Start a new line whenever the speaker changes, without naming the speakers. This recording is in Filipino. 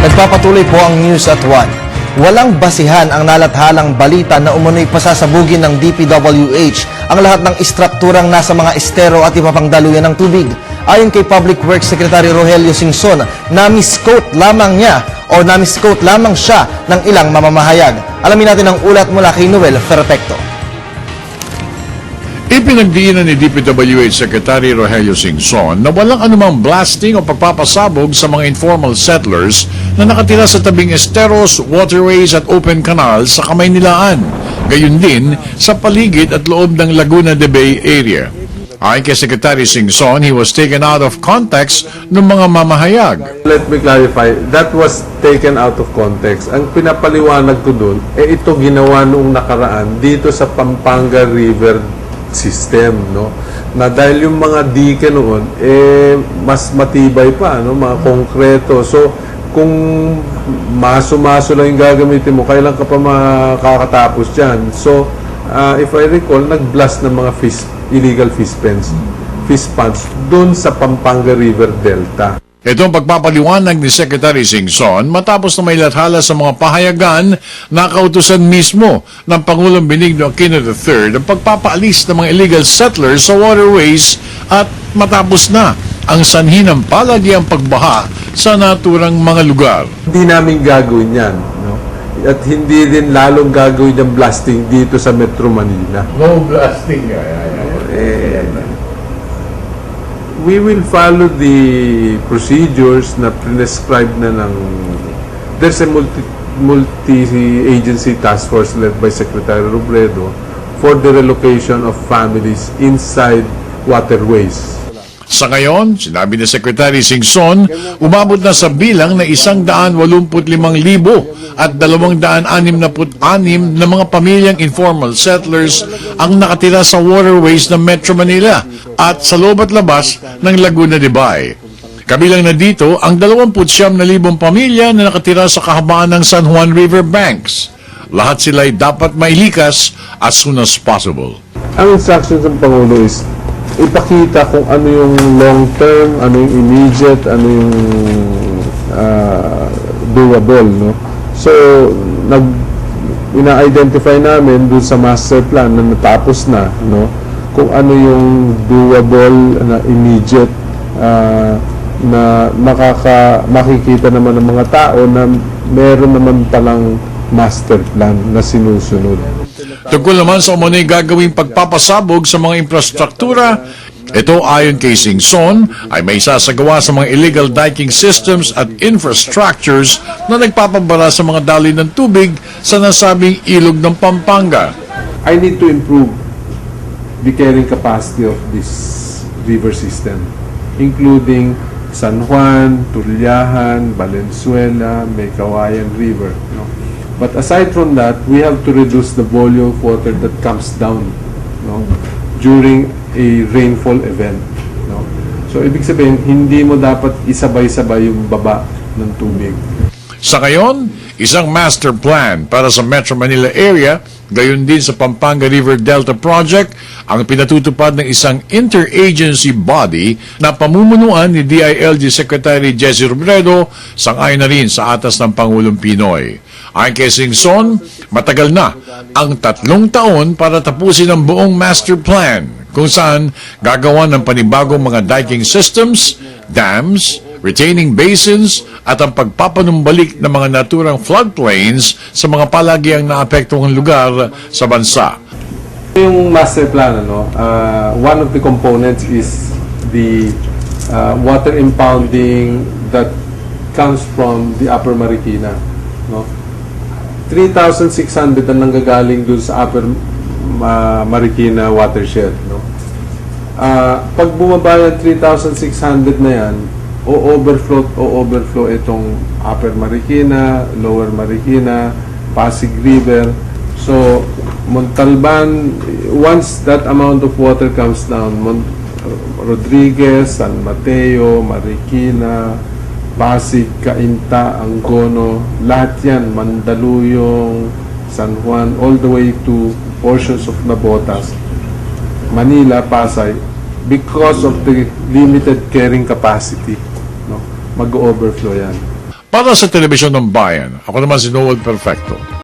Nagpapatuloy po ang News at 1. Walang basihan ang nalathalang balita na umunoy pasasabugin ng DPWH ang lahat ng istrukturang nasa mga estero at iba pang daluyan ng tubig. Ayon kay Public Works Secretary Rogelio Singson, na-misquote lamang niya o na-misquote lamang siya ng ilang mamamahayag. Alamin natin ang ulat mula kay Noel Ferpecto.
Ipinagdiinan ni DPWH Secretary Rogelio Singson na walang anumang blasting o pagpapasabog sa mga informal settlers na nakatira sa tabing esteros, waterways at open canals sa Kamaynilaan, gayon din sa paligid at loob ng Laguna de Bay area. Ayon kay Secretary Singson, he was taken out of context ng mga mamahayag.
Let me clarify, that was taken out of context. Ang pinapaliwanag ko dun, ito ginawa noong nakaraan dito sa Pampanga River system, no, na dahil yung mga dike noon mas matibay pa, no, mga konkreto. So kung maso-maso lang yung gagamitin mo, kailan ka pa makakatapos dyan? So if I recall, nag-blast ng mga illegal fish ponds doon sa Pampanga River Delta.
Itong pagpapaliwanag ni Secretary Singson matapos na may lathala sa mga pahayagan na kautusan mismo ng Pangulong Benigno Aquino III ang pagpapaalis ng mga illegal settlers sa waterways at matapos na ang sanhi ng palagiang pagbaha sa naturang mga lugar.
Hindi namin gagawin yan, no? At hindi din lalong gagawin yung blasting dito sa Metro Manila.
No blasting.
We will follow the procedures na prescribed na ng... There's a multi-agency task force led by Secretary Robredo for the relocation of families inside waterways.
Sa ngayon, sinabi ni Secretary Singson, umabot na sa bilang na 185,000 at 266 na mga pamilyang informal settlers ang nakatira sa waterways ng Metro Manila at sa loob at labas ng Laguna de Bay. Kabilang na dito ang 29,000 pamilya na nakatira sa kahabaan ng San Juan River banks. Lahat sila ay dapat mailikas as soon as possible.
Ang instructions ng Pangulo is ipakita kung ano yung long term, ano yung immediate, ano yung doable, no? So, ina-identify namin dun sa master plan na natapos na, no? Kung ano yung doable na immediate na makikita naman ng mga tao na meron naman palang master plan na sinusunod.
Tungkol naman sa umunay gagawing pagpapasabog sa mga infrastruktura, ito ayon kay Singson ay may sasagawa sa mga illegal diking systems at infrastructures na nagpapabara sa mga daloy ng tubig sa nasabing ilog ng Pampanga.
I need to improve the carrying capacity of this river system, including San Juan, Tullahan, Valenzuela, Maykawayan River, no? But aside from that, we have to reduce the volume of water that comes down, no, during a rainfall event, no? So, ibig sabihin, hindi mo dapat isabay-sabay yung baba ng tubig.
Sa ngayon, isang master plan para sa Metro Manila area, gayon din sa Pampanga River Delta Project, ang pinatutupad ng isang interagency body na pamumunuan ni DILG Secretary Jesse Robredo, sang-ayon na rin sa atas ng Pangulong Pinoy. Ayon kay Singson, matagal na ang 3 taon para tapusin ang buong master plan, kung saan gagawa ng panibagong mga diking systems, dams, retaining basins at ang pagpapanumbalik ng mga naturang floodplains sa mga palagiang naapektuhang lugar sa bansa.
Yung master plan, one of the components is the water impounding that comes from the Upper Marikina, no? 3,600 ang nanggagaling dun sa Upper Marikina watershed, no? Pag bumaba yung 3,600 na yan, o-overflow itong Upper Marikina, Lower Marikina, Pasig River. So, Montalban, once that amount of water comes down, Rodriguez, San Mateo, Marikina, Pasig, Cainta, Angono, lahat yan, Mandaluyong, San Juan, all the way to portions of Nabotas, Manila, Pasay, because of the limited carrying capacity, no, mag-overflow yan.
Para sa Telebisyon ng Bayan, ako naman si Noel Perfecto.